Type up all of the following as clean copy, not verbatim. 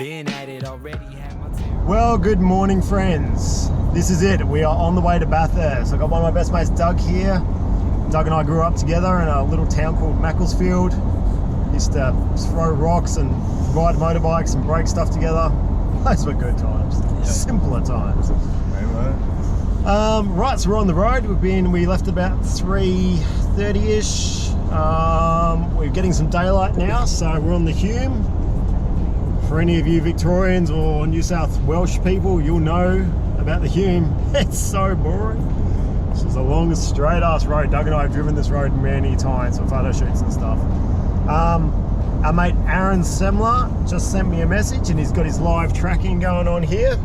Been at it already, had my Well, good morning, friends. This is it. We are on the way to Bathurst. I got one of my best mates, Doug, here. Doug and I grew up together in a little town called Macclesfield. Used to throw rocks and ride motorbikes and break stuff together. Those were good times. Yep. Simpler times. Right, so we're on the road. We left about 3:30ish. We're getting some daylight now, so we're on the Hume. For any of you Victorians or New South Welsh people, you'll know about the Hume. It's so boring. It's just a long, straight ass road. Doug and I have driven this road many times for photo shoots and stuff. Our mate Aaron Semler just sent me a message and he's got his live tracking going on here.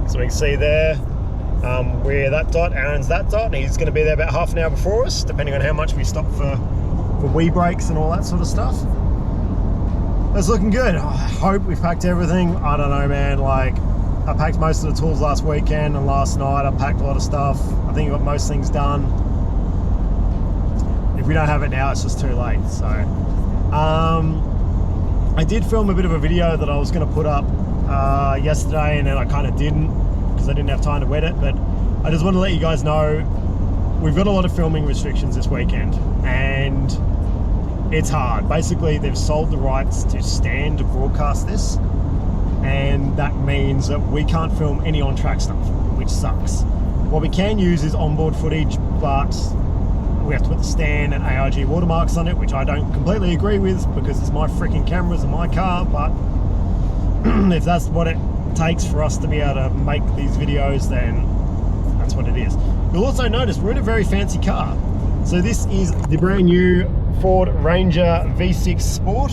So we can see there, we're that dot, Aaron's that dot, and he's going to be there about half an hour before us, depending on how much we stop for wee breaks and all that sort of stuff. It's looking good. I hope we've packed everything. I don't know, man. Like, I packed most of the tools last weekend and last night I packed a lot of stuff. I think I got most things done. If we don't have it now, it's just too late. So, I did film a bit of a video that I was going to put up yesterday, and then I kind of didn't because I didn't have time to edit. But I just want to let you guys know we've got a lot of filming restrictions this weekend, and it's hard. Basically, they've sold the rights to Stan to broadcast this, and that means that we can't film any on-track stuff, which sucks. What we can use is onboard footage, but we have to put the Stan and ARG watermarks on it, which I don't completely agree with because it's my freaking cameras in my car, but if that's what it takes for us to be able to make these videos, then that's what it is. You'll also notice we're in a very fancy car. So this is the brand new Ford Ranger V6 Sport.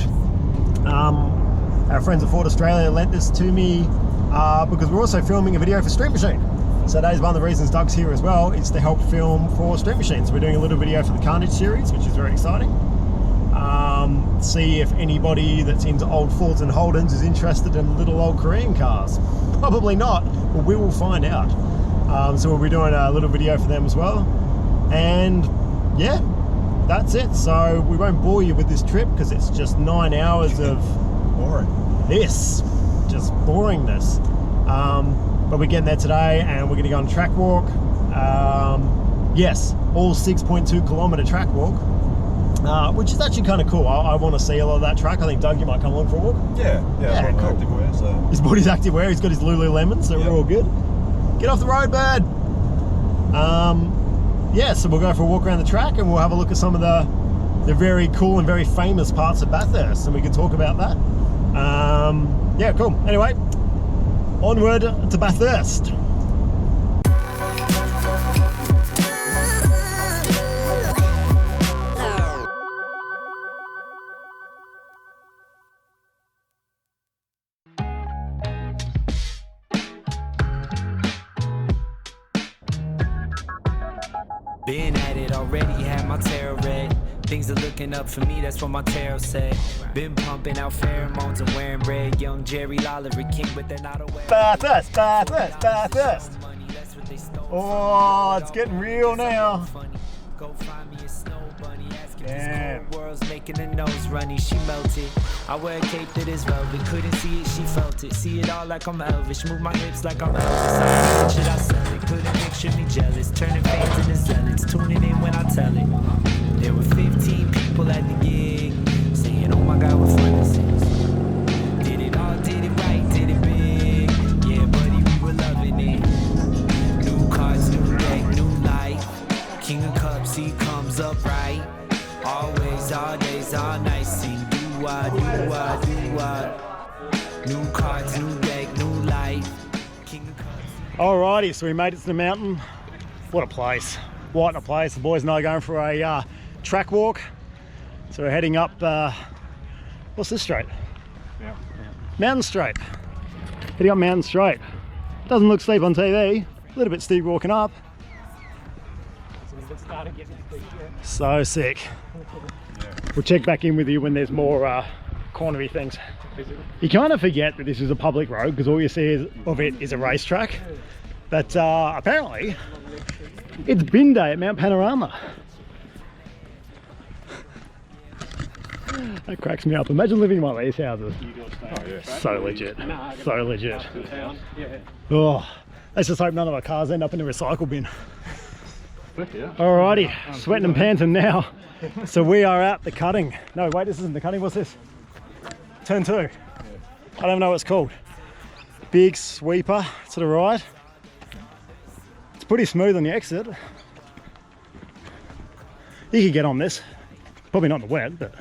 Our friends at Ford Australia lent this to me because we're also filming a video for Street Machine. So that is one of the reasons Doug's here as well, is to help film for Street Machine. So we're doing a little video for the Carnage series, which is very exciting. See if anybody that's into old Fords and Holdens is interested in little old Korean cars. Probably not, but we will find out. So we'll be doing a little video for them as well. And yeah, that's it. So we won't bore you with this trip because it's just 9 hours of boring. This, just boringness. But we're getting there today and we're going to go on a track walk. Yes, all 6.2 kilometer track walk, which is actually kind of cool. I want to see a lot of that track. I think Doug, you might come along for a walk. Yeah, cool. Activewear, so. His body's activewear. He's got his Lululemon, so yep. We're all good. Get off the road, bird. Yeah, so we'll go for a walk around the track and we'll have a look at some of the very cool and very famous parts of Bathurst, and we can talk about that. Yeah, cool. Anyway, onward to Bathurst. Been at it already, had my tarot read. Things are looking up for me, that's what my tarot said. Been pumping out pheromones and wearing red. Young Jerry Lolliver King, but they're not aware. Bathurst, Bathurst, Bathurst. Oh, it's getting real now. Go find me a snow bunny, asking Damn. this world's making the nose runny. She melted. I wear a cape that is velvet. Couldn't see it, she felt it. See it all like I'm Elvis. Move my hips like I'm Elvis. Should I sell it? Couldn't picture me jealous. Turning fans into zealots. Tuning in when I tell it. There were 15 people at the gig saying, oh my God, what fun this is. Did it all, did it right, did it big. Yeah, buddy, we were loving it. New cars, new deck, new life. King of Cups, he comes up right. Always, all days, all night. Sing do-wah, do-wah, do-wah. New cards, new deck, new life. King of Cups. Alrighty, so we made it to the mountain. What a place. What a place. The boys and I are going for a track walk. So we're heading up, what's this straight? Yeah. Mountain Straight. Heading up Mountain Straight. Doesn't look steep on TV. A little bit steep walking up. So sick. We'll check back in with you when there's more cornery things. You kind of forget that this is a public road because all you see of it is a racetrack. But apparently it's bin day at Mt Panorama. That cracks me up. Imagine living in one of these houses. Oh, yeah. So legit. So legit. Oh, let's just hope none of our cars end up in a recycle bin. Alrighty, sweating and panting now. So we are at the cutting. No, wait, this isn't the cutting. What's this? Turn 2. I don't know what it's called. Big sweeper to the right. It's pretty smooth on the exit. You could get on this. Probably not in the wet, but...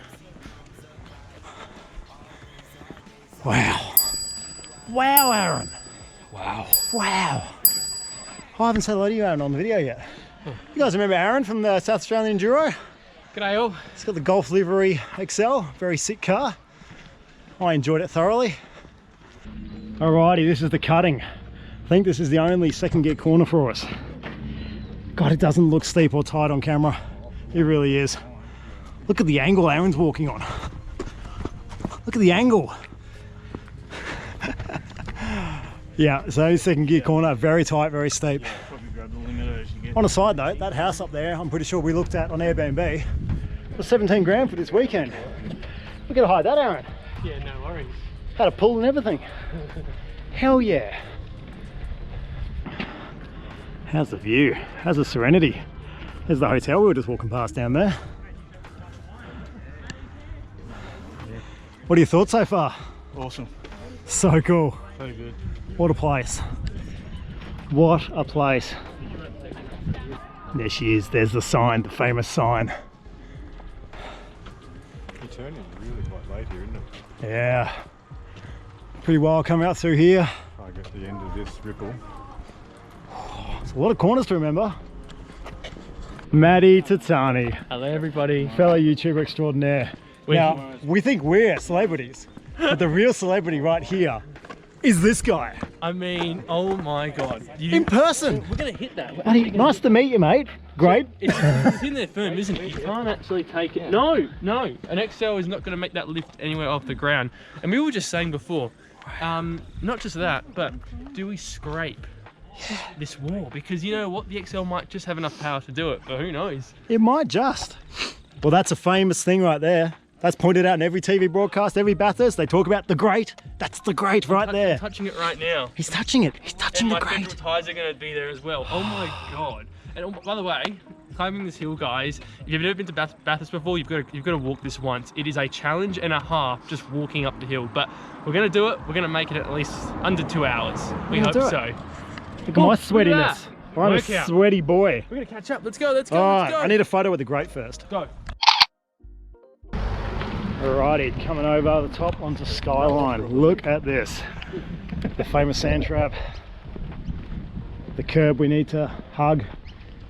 Wow. Wow, Aaron. Wow. Wow. I haven't said hello to you, Aaron, on the video yet. You guys remember Aaron from the South Australian Enduro? G'day all. He's got the Golf Livery XL, very sick car. I enjoyed it thoroughly. Alrighty, this is the cutting. I think this is the only second gear corner for us. God, it doesn't look steep or tight on camera. It really is. Look at the angle Aaron's walking on. Look at the angle. Yeah, so second gear corner, very tight, very steep. On a side note, that house up there, I'm pretty sure we looked at on Airbnb, was 17 grand for this weekend. We're gonna hide that, Aaron. Yeah, no worries. Had a pool and everything. Hell yeah. How's the view? How's the serenity? There's the hotel we were just walking past down there. What are your thoughts so far? Awesome. So cool. So good. What a place. What a place. There she is. There's the sign, the famous sign. You're turning really quite late here, isn't it? Yeah. Pretty wild coming out through here. I get the end of this ripple. There's a lot of corners to remember. Maddie Tatani, Hello everybody. fellow YouTuber extraordinaire. Now, we think we're celebrities, but the real celebrity right here is this guy. I mean, oh my god. In person. We're gonna hit that. Maddie, nice to meet you, mate. Great. It's in there firm, isn't it? You can't actually take it. No, no. An XL is not gonna make that lift anywhere off the ground. And we were just saying before, not just that, but do we scrape this wall? Because you know what, the XL might just have enough power to do it, but who knows? It might just. Well, that's a famous thing right there. That's pointed out in every TV broadcast, every Bathurst. They talk about the great. That's the great right there. I'm touching it right now. He's touching it. He's touching And the my great. federal tyres are going to be there as well. Oh my god! And by the way, climbing this hill, guys, if you've never been to Bathurst before, you've got to walk this once. It is a challenge and a half just walking up the hill, but we're going to do it. We're going to make it at least under 2 hours. We hope so. Look at my sweatiness. I'm a Workout. sweaty boy. We're going to catch up. Let's go. Let's go. All Let's right, go. I need a photo with the great first. Go. Alrighty, coming over the top onto Skyline. Look at this. The famous sand trap. The curb we need to hug.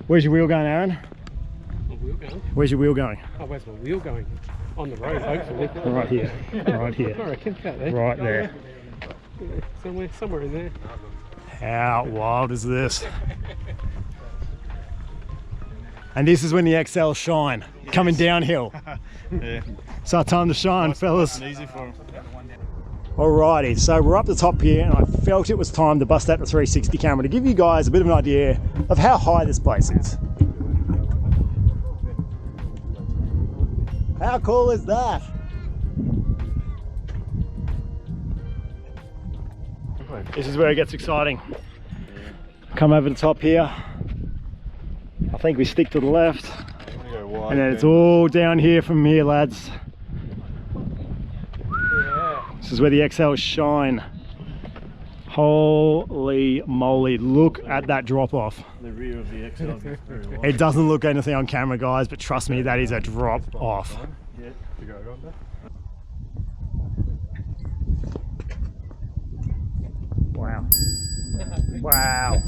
Where's your wheel going, Aaron? My wheel going? Where's your wheel going? Oh, where's my wheel going? On the road, hopefully. Right here. Right I here. reckon, about there. Right there. Yeah, somewhere in there. How wild is this? And this is when the XL shine. Coming downhill. Yeah. It's our time to shine, fellas. Easy for him. Alrighty, so we're up the top here and I felt it was time to bust out the 360 camera to give you guys a bit of an idea of how high this place is. How cool is that? This is where it gets exciting. Come over the top here. I think we stick to the left. Go wide, And then it's all down here from here, lads. Yeah. This is where the XLs shine. Holy moly, look at that drop off. the rear of the XL is very wide. It doesn't look anything on camera, guys, but trust me, that is a drop off. Yeah, to go right there. Wow. Wow.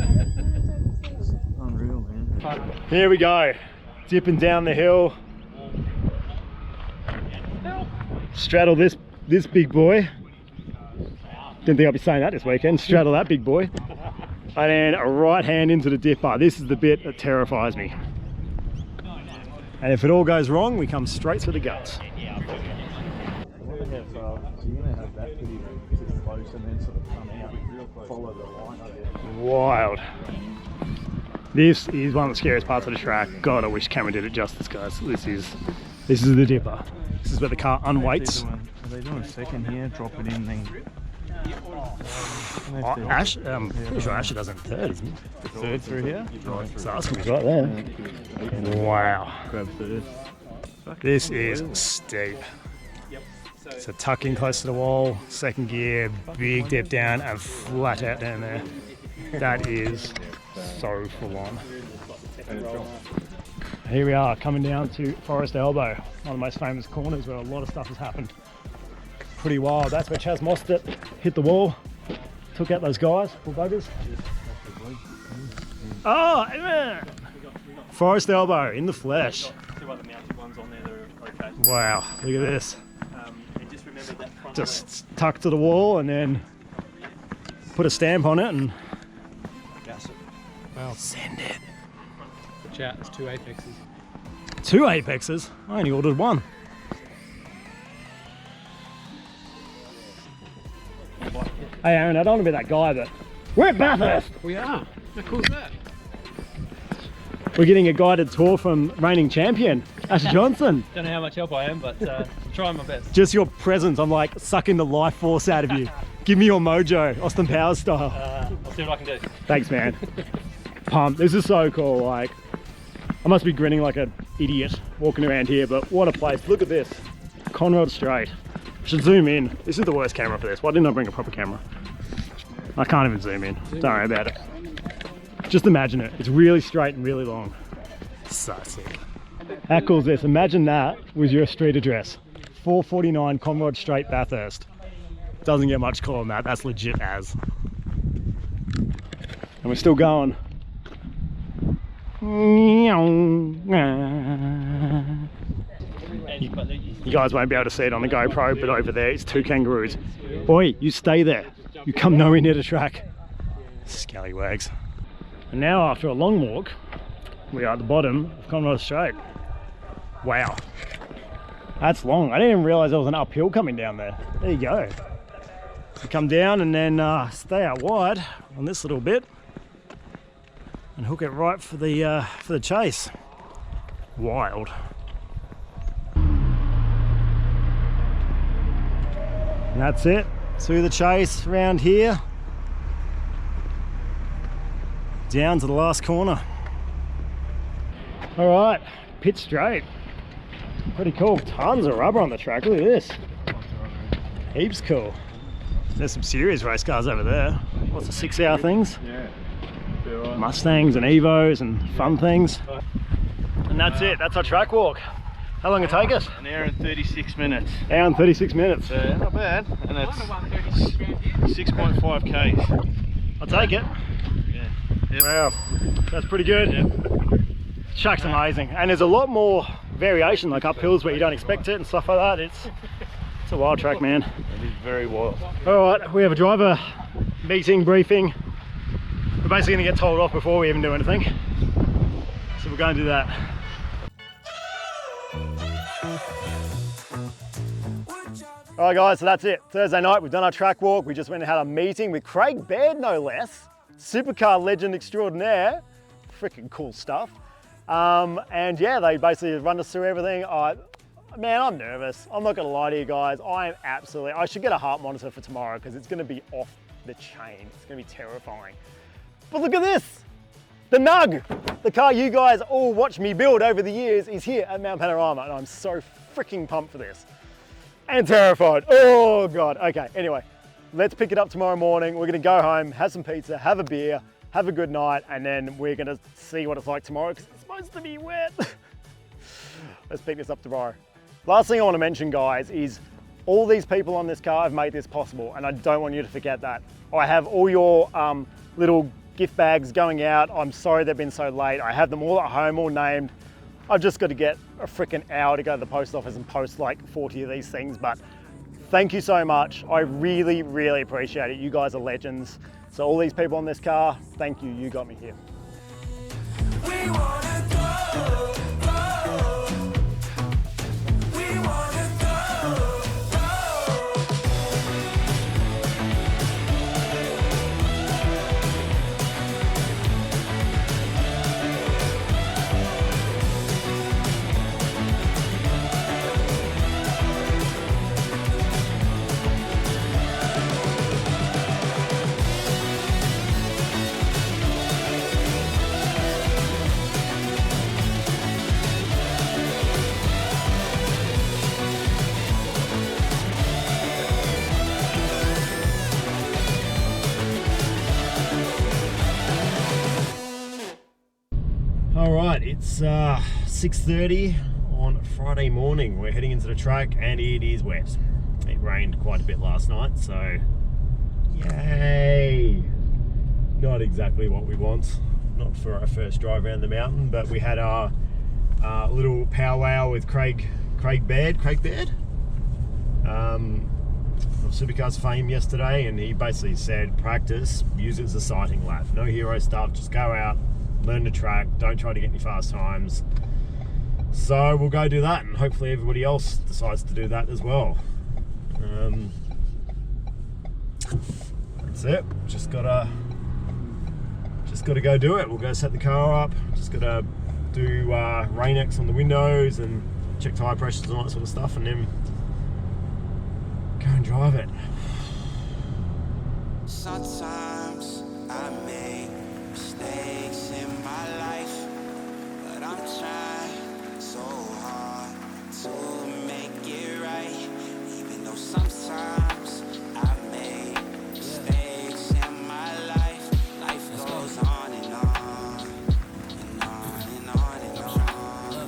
Unreal, man. Here we go. Dipping down the hill. Straddle this big boy. Didn't think I'd be saying that this weekend. Straddle that big boy. And then a right hand into the dipper. This is the bit that terrifies me. And if it all goes wrong, we come straight to the guts. You're going to have that pretty close and then sort of come out, follow the line, I guess. Wild. This is one of the scariest parts of the track. God, I wish camera did it justice, guys. This is the dipper. This is where the car unweights. Are they doing second here? Drop it in then. Oh, Ash, pretty sure Asher does it in third, isn't he? Third through here? So that's gonna be right there. Wow. Grab third. This is steep. So tuck in close to the wall, second gear, big dip down and flat out down there. That is so full on. Here we are coming down to Forest Elbow, one of the most famous corners where a lot of stuff has happened. Pretty wild. That's where Chaz Mostert hit the wall, took out those guys, poor buggers. Oh, man. Forest Elbow in the flesh. Wow, look at this. Just tuck to the wall and then put a stamp on it and send it. Chat, it's 2 apexes. 2 apexes? I only ordered 1. Hey Aaron, I don't want to be that guy, but we're at Bathurst! We are. How cool is that? We're getting a guided tour from reigning champion, Ash Johnson. Don't know how much help I am, but trying my best. Just your presence, I'm like sucking the life force out of you. Give me your mojo, Austin Powers style. I'll see what I can do. Thanks, man. Pumped. This is so cool. Like, I must be grinning like an idiot walking around here, but what a place. Look at this. Conrod Straight. I should zoom in. This is the worst camera for this. Why didn't I bring a proper camera? I can't even zoom in. Don't worry about it. Just imagine it. It's really straight and really long. So sick. How cool is this? Imagine that was your street address. 449 Conrod Straight, Bathurst. Doesn't get much cooler than that. That's legit as. And we're still going. You guys won't be able to see it on the GoPro, but over there it's 2 kangaroos. Oi, you stay there. You come nowhere near the track. Scallywags. And now after a long walk, we are at the bottom of Conrod Straight. Wow. That's long. I didn't even realise there was an uphill coming down there. There you go. So come down and then stay out wide on this little bit and hook it right for the chase. Wild. And that's it. Through the chase around here. Down to the last corner. All right, pit straight. Pretty cool. Tons of rubber on the track. Look at this. Heaps cool. There's some serious race cars over there. What's the 6-hour things? Yeah. Mustangs and Evos and fun things. And that's it. That's our track walk. How long did it take us? An hour and 36 minutes. Hour and 36 minutes. Not bad. And that's 6.5 k's. I'll take it. Yeah. Yep. Wow, that's pretty good. Yep. Track's amazing, and there's a lot more variation, like up hills where you don't expect it and stuff like that. It's a wild track, man. It is very wild. All right, we have a driver meeting, briefing. We're basically going to get told off before we even do anything, so we're going to do that. All right guys, so that's it. Thursday night, we've done our track walk. We just went and had a meeting with Craig Baird, no less. Supercar legend extraordinaire. Freaking cool stuff. And yeah, they basically run us through everything. Man, I'm nervous. I'm not gonna lie to you guys. I should get a heart monitor for tomorrow because it's gonna be off the chain. It's gonna be terrifying. But look at this. The Nug, the car you guys all watched me build over the years, is here at Mt Panorama, and I'm so freaking pumped for this. And terrified. Oh God. Okay, anyway, let's pick it up tomorrow morning. We're gonna go home, have some pizza, have a beer, have a good night, and then we're gonna see what it's like tomorrow because it's supposed to be wet. Let's pick this up tomorrow. Last thing I want to mention, guys, is all these people on this car have made this possible, and I don't want you to forget that. I have all your little gift bags going out. I'm sorry they've been so late. I have them all at home, all named. I've just got to get a freaking hour to go to the post office and post like 40 of these things, but thank you so much. I really, really appreciate it. You guys are legends. So all these people on this car, thank you. You got me here. We wanna go. All right, it's 6:30 on Friday morning. We're heading into the track and it is wet. It rained quite a bit last night, so yay! Not exactly what we want, not for our first drive around the mountain, but we had our little powwow with Craig Baird of Supercars fame yesterday, and he basically said practice, use it as a sighting lap. No hero stuff, just go out, learn the track, don't try to get any fast times. So we'll go do that, and hopefully everybody else decides to do that as well. That's it. Just gotta go do it. We'll go set the car up. Just gotta do Rain-X on the windows and check tyre pressures and all that sort of stuff, and then go and drive it. Sometimes I make mistakes in my life, but I'm trying so hard to make it right. Even though sometimes I make mistakes in my life, life goes on and on and on and on and on.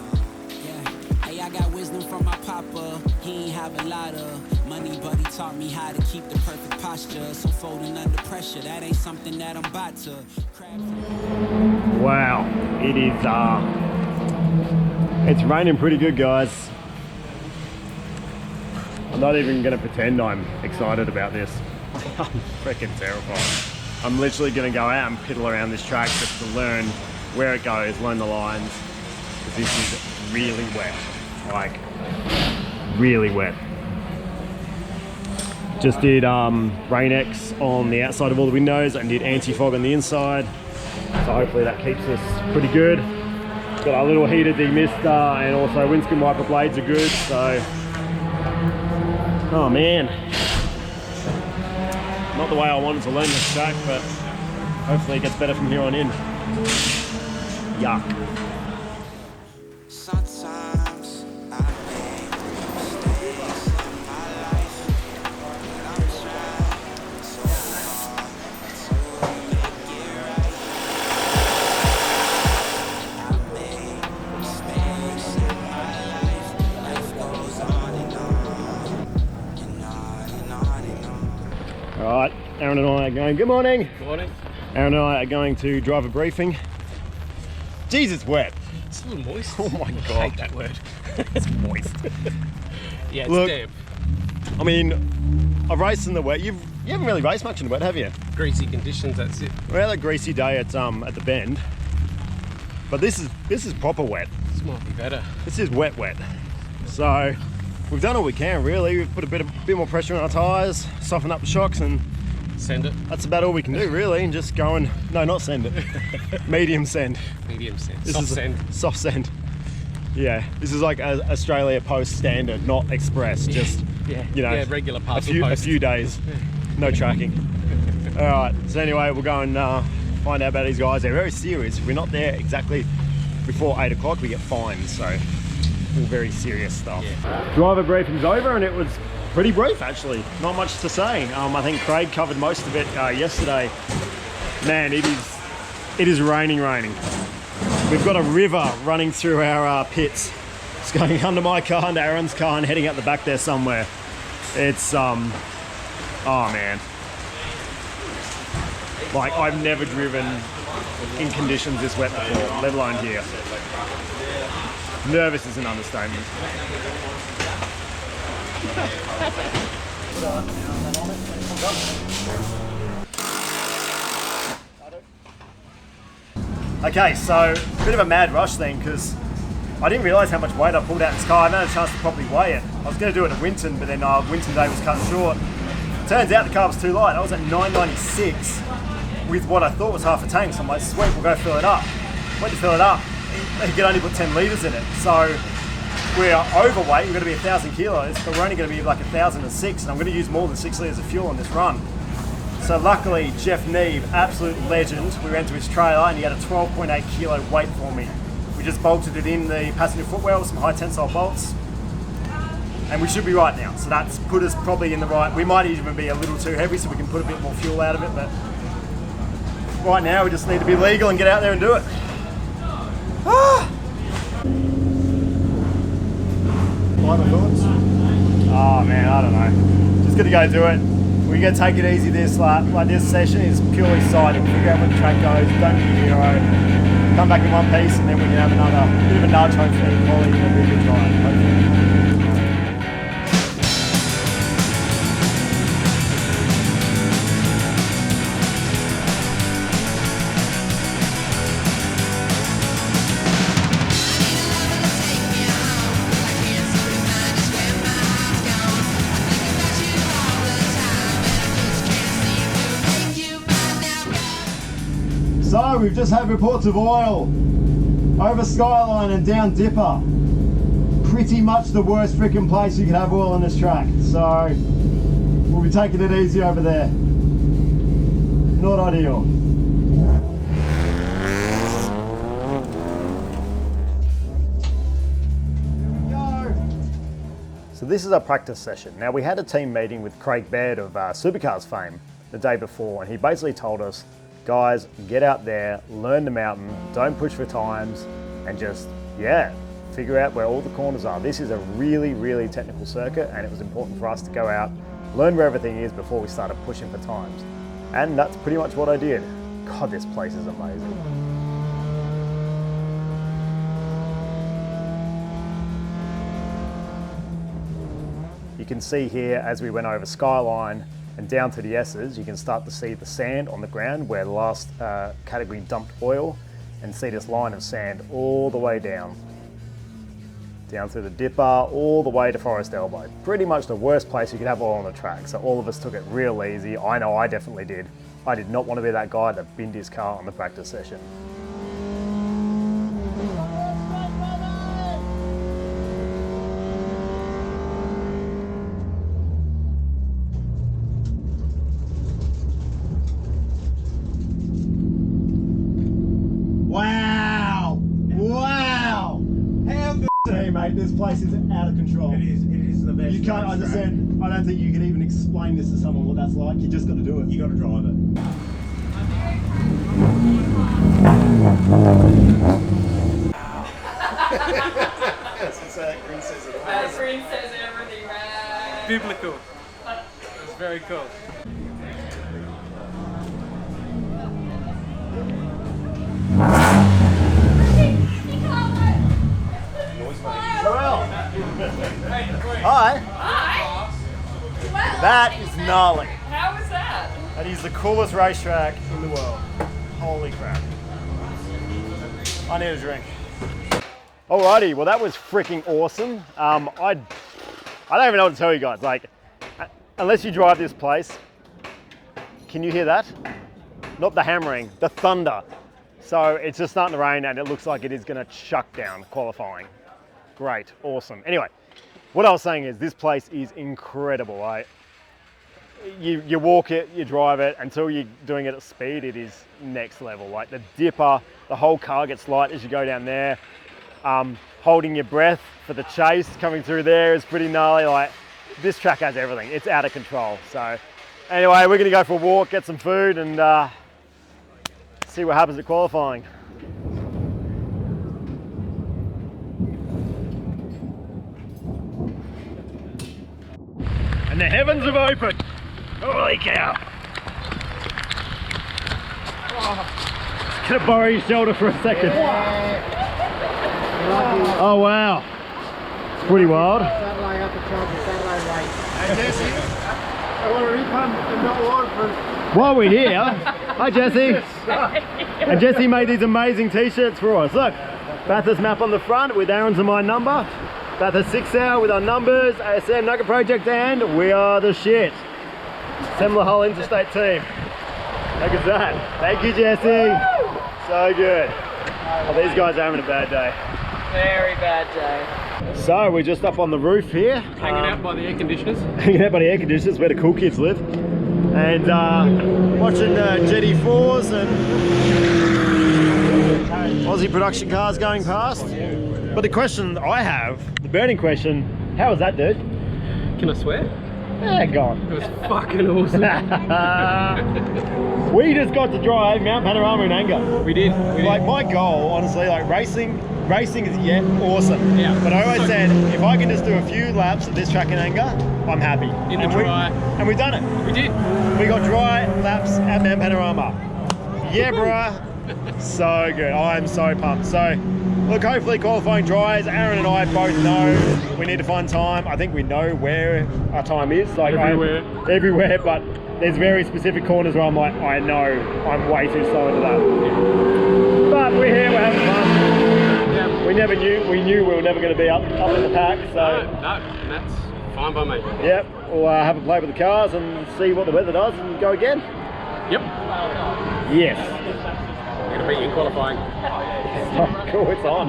Yeah, hey, I got wisdom from my papa. He ain't have a lot of money, but he taught me how to keep the perfect posture. So folding under pressure, that ain't something that I'm about to. Wow, it is it's raining pretty good, guys. I'm not even gonna pretend I'm excited about this. I'm freaking terrified. I'm literally gonna go out and piddle around this track just to learn where it goes, learn the lines, because this is really wet, like really wet. Just did Rain-X on the outside of all the windows and did anti-fog on the inside. So hopefully that keeps us pretty good. Got our little heated demister, and also windscreen wiper blades are good, so. Oh man. Not the way I wanted to learn this track, but hopefully it gets better from here on in. Yuck. Sometimes I make mistakes in my life, but I'm trying so hard to make it right. I make mistakes in my life, life goes on and on and on and on and on. All right, Aaron and I are going, good morning. Good morning. Aaron and I are going to drive a briefing. Jeez, it's wet. It's a little moist. Oh my I God. hate that word. It's moist. Yeah, it's Look, damp. I mean, I've raced in the wet. You haven't really raced much in the wet, have you? Greasy conditions, that's it. We had a greasy day at the bend, but this is proper wet. This might be better. This is wet. So we've done all we can really. We've put a bit more pressure on our tyres, soften up the shocks, and Send it. that's about all we can do really. And just go and no, not send it. Medium send. Medium send. This Soft is send. Soft send. Yeah, this is like a Australia Post standard, not express. Just Yeah. you know, Yeah, regular a parcel few post. days, no tracking. All right. So anyway, we'll go and find out about these guys. They're very serious. If we're not there exactly before 8 o'clock, we get fined. So all very serious stuff. Yeah. Driver briefing's over, and it was pretty brief actually. Not much to say. I think Craig covered most of it yesterday. Man, it is raining. We've got a river running through our pits. It's going under my car, under Aaron's car, and heading out the back there somewhere. It's oh man. Like, I've never driven in conditions this wet before, let alone here. Nervous is an understatement. Okay, so a bit of a mad rush then, because I didn't realise how much weight I pulled out in this car. I haven't had a chance to properly weigh it. I was going to do it at Winton, but then Winton day was cut short. Turns out the car was too light. I was at 996 with what I thought was half a tank. So I'm like, sweet, we'll go fill it up. Went to fill it up. You can only put 10 litres in it. So we're overweight. We're going to be 1,000 kilos, but we're only going to be like 1,006, and I'm going to use more than 6 litres of fuel on this run. So luckily, Jeff Neve, absolute legend, we went to his trailer and he had a 12.8 kilo weight for me. We just bolted it in the passenger footwell with some high tensile bolts, and we should be right now. So that's put us probably in the right. We might even be a little too heavy, so we can put a bit more fuel out of it, but right now we just need to be legal and get out there and do it. Final thoughts? Oh man, I don't know. Just gonna go do it. We're gonna take it easy this like this session is purely sighting. Figure out where the track goes, don't be a hero. Come back in one piece and then we can have another bit of a nudge, hopefully quality and a bit of a drive, hopefully. So we've just had reports of oil over Skyline and down Dipper. Pretty much the worst freaking place you could have oil on this track. So we'll be taking it easy over there. Not ideal. So this is our practice session. Now we had a team meeting with Craig Baird of Supercars fame the day before, and he basically told us, guys, get out there, learn the mountain, don't push for times, and just, yeah, figure out where all the corners are. This is a really, really technical circuit, and it was important for us to go out, learn where everything is before we started pushing for times. And that's pretty much what I did. God, this place is amazing. You can see here as we went over Skyline and down to the S's, you can start to see the sand on the ground where the last category dumped oil, and see this line of sand all the way down through the Dipper, all the way to Forest Elbow. Pretty much the worst place you could have oil on the track. So all of us took it real easy. I know I definitely did. I did not want to be that guy that binned his car on the practice session. This place is out of control. It is the best. You can't, I just said, I don't think you could even explain this to someone what that's like. You just got to do it. You got to drive it. Green says it all. Green says everything, right? Biblical. It's very cool. Hi. Hi. Well, That is gnarly. how was that? That is the coolest racetrack in the world. Holy crap. I need a drink. Alrighty, well that was freaking awesome. I don't even know what to tell you guys. Like, unless you drive this place, can you hear that? Not the hammering, the thunder. So it's just starting to rain and it looks like it is gonna chuck down qualifying. Great, awesome. Anyway, what I was saying is this place is incredible. You walk it, you drive it, until you're doing it at speed, it is next level. Like the Dipper, the whole car gets light as you go down there. Holding your breath for the chase coming through there is pretty gnarly. Like this track has everything. It's out of control. So anyway, we're gonna go for a walk, get some food, and see what happens at qualifying. And the heavens have opened. Holy cow. Oh, just gonna borrow your shoulder for a second. Oh wow. It's pretty wild. Satellite up the top, satellite right. Hey Jesse, I want to refund and not order for... While we're here, hi Jesse. And Jesse made these amazing t-shirts for us. Look, Bathurst map on the front with Aaron's and my number. Bathurst 6 hour with our numbers, ASM, Nugget Project, and we are the shit. Assemble the whole interstate team. How good's that? Thank you, Jesse. So good. Oh, these guys are having a bad day. Very bad day. So we're just up on the roof here. Hanging out by the air conditioners. Hanging out by the air conditioners where the cool kids live. And watching Jetty 4s and Aussie production cars going past. But the question I have, the burning question, how was that, dude? Can I swear? Hang on. It was fucking awesome. We just got to drive Mount Panorama in anger. We did. Like my goal, honestly, like racing is awesome. Yeah. But I always said, if I can just do a few laps of this track in anger, I'm happy. In the dry. And we've done it. We did. We got dry laps at Mount Panorama. Yeah, bruh. So good. I'm so pumped. So, look, hopefully qualifying dries. Aaron and I both know we need to find time. I think we know where our time is. Like everywhere, but there's very specific corners where I'm like, I know I'm way too slow into that. But we're here, we're having fun. Yeah. We knew we were never going to be up in the pack. So No, and that's fine by me. yep, we'll have a play with the cars and see what the weather does and go again. Yep. Yes. We're going to beat you in qualifying. Cool, it's on.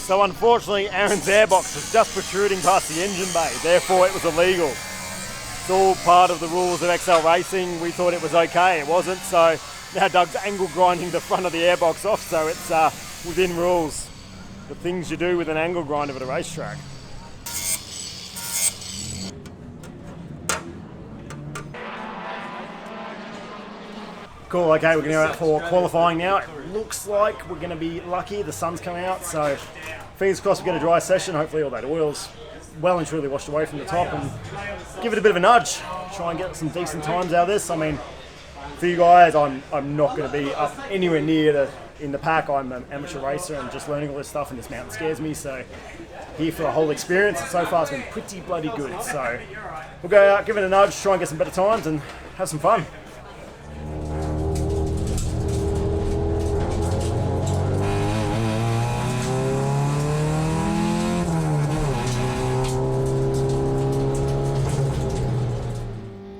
So unfortunately, Aaron's airbox was just protruding past the engine bay, therefore it was illegal. It's all part of the rules of XL Racing. We thought it was okay, it wasn't, so now Doug's angle grinding the front of the airbox off, so it's within rules. The things you do with an angle grinder at a racetrack. Cool, okay, we're going to go out for qualifying now. It looks like we're going to be lucky, the sun's coming out, so fingers crossed we get a dry session. Hopefully all that oil's well and truly washed away from the top and give it a bit of a nudge. Try and get some decent times out of this. I mean, for you guys, I'm not going to be up anywhere near in the pack. I'm an amateur racer and just learning all this stuff, and this mountain scares me, so here for the whole experience. And so far it's been pretty bloody good, so we'll go out, give it a nudge, try and get some better times and have some fun.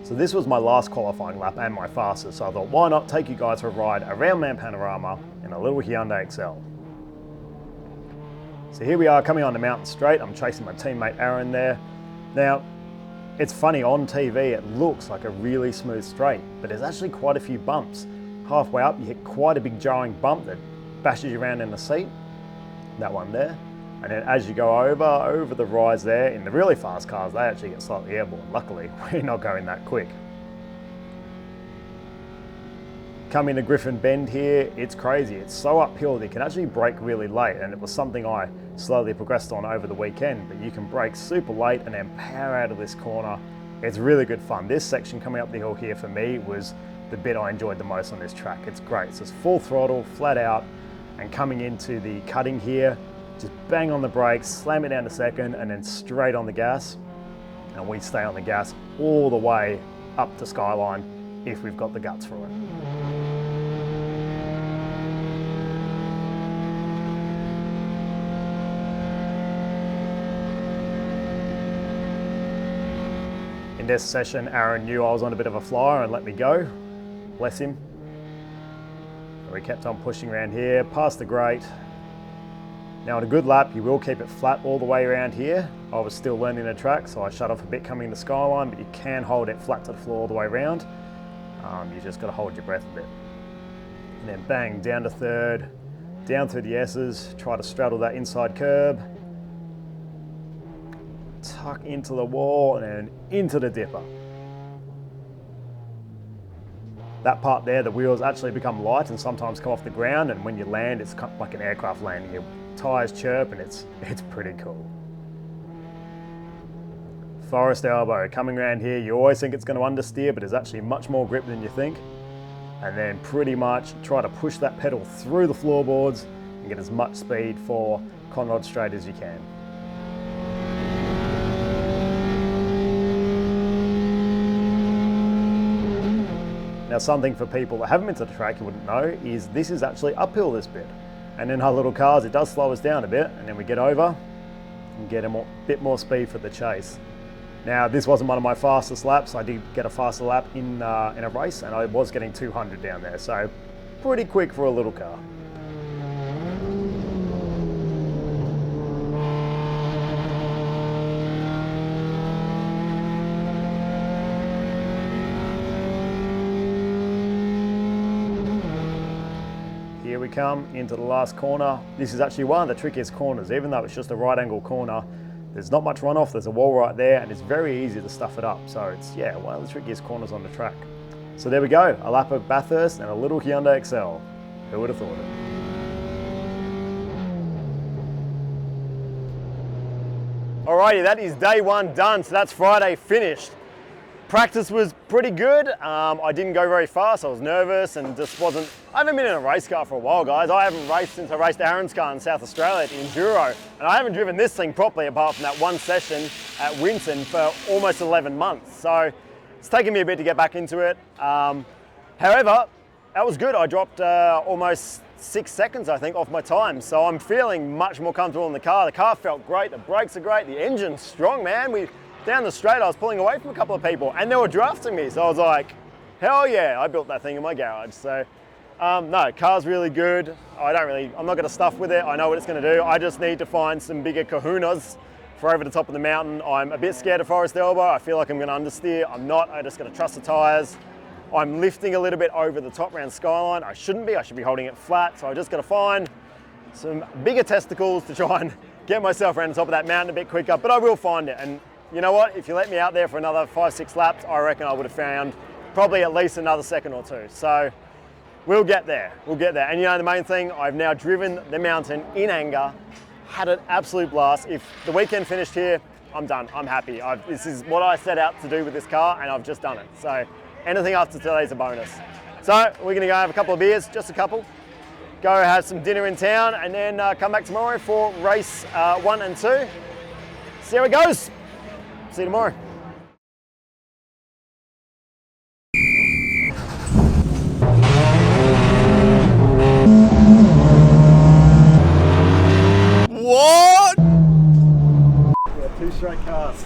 So this was my last qualifying lap and my fastest, so I thought why not take you guys for a ride around Mount Panorama in a little Hyundai XL. So here we are coming on the mountain straight. I'm chasing my teammate Aaron there. Now, it's funny, on TV it looks like a really smooth straight, but there's actually quite a few bumps. Halfway up you hit quite a big jarring bump that bashes you around in the seat, that one there. And then as you go over the rise there, in the really fast cars, they actually get slightly airborne. Luckily, we're not going that quick. Coming to Griffin Bend here, it's crazy. It's so uphill that you can actually brake really late, and it was something I slowly progressed on over the weekend, but you can brake super late and then power out of this corner. It's really good fun. This section coming up the hill here for me was the bit I enjoyed the most on this track. It's great. So it's full throttle, flat out, and coming into the cutting here, just bang on the brakes, slam it down to second, and then straight on the gas. And we stay on the gas all the way up to Skyline if we've got the guts for it. In this session, Aaron knew I was on a bit of a flyer and let me go. Bless him. And we kept on pushing around here, past the grate. Now on a good lap, you will keep it flat all the way around here. I was still learning the track, so I shut off a bit coming to Skyline, but you can hold it flat to the floor all the way around. You just got to hold your breath a bit. And then bang, down to third, down through the S's, try to straddle that inside curb, tuck into the wall, and then into the dipper. That part there, the wheels actually become light and sometimes come off the ground, and when you land, it's kind of like an aircraft landing. Your tires chirp and it's pretty cool. Forest elbow, coming around here, you always think it's going to understeer, but there's actually much more grip than you think. And then pretty much try to push that pedal through the floorboards and get as much speed for Conrod straight as you can. Now something for people that haven't been to the track you wouldn't know is this is actually uphill this bit. And in our little cars it does slow us down a bit, and then we get over and get a bit more speed for the chase. Now this wasn't one of my fastest laps. I did get a faster lap in a race, and I was getting 200 down there, so pretty quick for a little car. Here we come into the last corner. This is actually one of the trickiest corners, even though it's just a right angle corner. There's not much runoff, there's a wall right there, and it's very easy to stuff it up. So it's, yeah, one of the trickiest corners on the track. So there we go, a lap of Bathurst and a little Hyundai XL. Who would have thought it? Alrighty, that is day one done, so that's Friday finished. Practice was pretty good. I didn't go very fast, I was nervous and just wasn't, I haven't been in a race car for a while, guys. I haven't raced since I raced Aaron's car in South Australia at the Enduro, and I haven't driven this thing properly apart from that one session at Winton for almost 11 months. So it's taken me a bit to get back into it. However, that was good. I dropped almost 6 seconds, I think, off my time. So I'm feeling much more comfortable in the car. The car felt great, the brakes are great, the engine's strong, man. Down the straight, I was pulling away from a couple of people and they were drafting me. So I was like, hell yeah, I built that thing in my garage. So no, car's really good. I'm not gonna stuff with it. I know what it's gonna do. I just need to find some bigger kahunas for over the top of the mountain. I'm a bit scared of Forest Elbow. I feel like I'm gonna understeer. I'm not, I just gotta trust the tires. I'm lifting a little bit over the top round Skyline. I should be holding it flat. So I just gotta find some bigger testicles to try and get myself around the top of that mountain a bit quicker, but I will find it. And you know what, if you let me out there for another 5-6 laps, I reckon I would have found probably at least another second or two. So we'll get there, And you know the main thing, I've now driven the mountain in anger, had an absolute blast. If the weekend finished here, I'm done, I'm happy. This is what I set out to do with this car and I've just done it. So anything after today's a bonus. So we're gonna go have a couple of beers, just a couple, go have some dinner in town and then come back tomorrow for race 1 and 2. See how it goes. See you tomorrow. What? We have 2 straight cars.